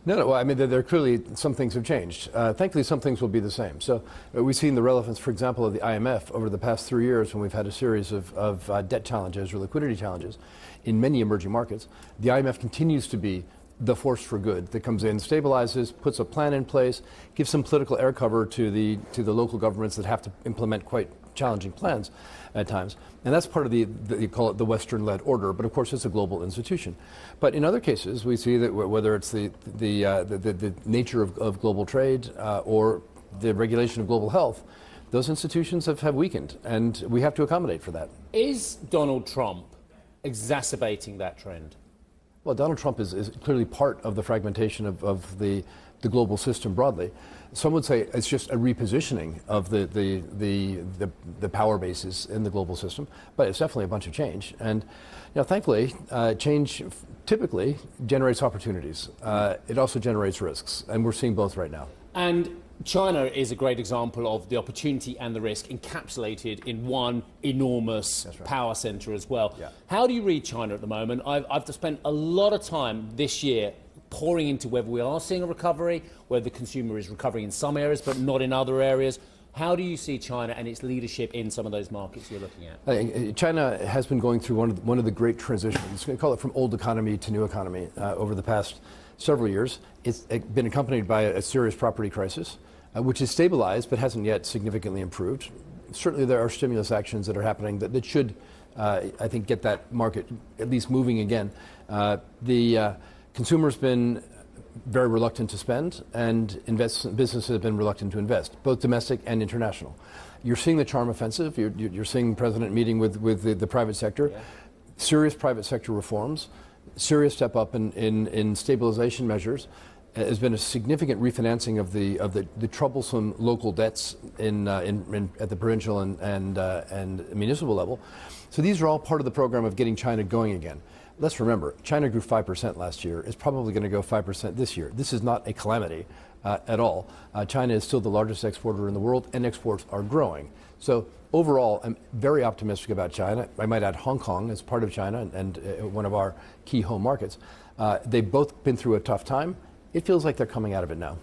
No. Well, I mean, there clearly some things have changed. Thankfully, some things will be the same. So we've seen the relevance, for example, of the IMF over the past 3 years when we've had a series of debt challenges or liquidity challenges in many emerging markets. The IMF continues to be the force for good that comes in, stabilizes, puts a plan in place, gives some political air cover to the local governments that have to implement quite challenging plans at times. And that's part of you call it the Western-led order, but of course it's a global institution. But in other cases, we see that whether it's the nature of global trade or the regulation of global health, those institutions have weakened, and we have to accommodate for that. Is Donald Trump exacerbating that trend? Well, Donald Trump is clearly part of the fragmentation of the global system broadly. Some would say it's just a repositioning of the power bases in the global system, but it's definitely a bunch of change. And thankfully, change typically generates opportunities. It also generates risks, and we're seeing both right now. And China is a great example of the opportunity and the risk encapsulated in one enormous power center as well. Yeah. How do you read China at the moment? I've spent a lot of time this year pouring into whether we are seeing a recovery, whether the consumer is recovering in some areas but not in other areas. How do you see China and its leadership in some of those markets you're looking at? I think China has been going through one of the great transitions. We call it from old economy to new economy over the past several years. It's been accompanied by a serious property crisis, which is stabilized but hasn't yet significantly improved. Certainly there are stimulus actions that are happening that should, I think, get that market at least moving again. The consumer's been very reluctant to spend, and businesses have been reluctant to invest, both domestic and international. You're seeing the charm offensive. You're seeing the president meeting with the private sector. Yeah. Serious private sector reforms, serious step up in stabilization measures. Has been a significant refinancing of the troublesome local debts at the provincial and municipal level. So these are all part of the program of getting China going again. Let's remember, China grew 5% last year. It's probably going to go 5% this year. This is not a calamity at all. China is still the largest exporter in the world, and exports are growing. So overall, I'm very optimistic about China. I might add Hong Kong as part of China and one of our key home markets. They've both been through a tough time. It feels like they're coming out of it now.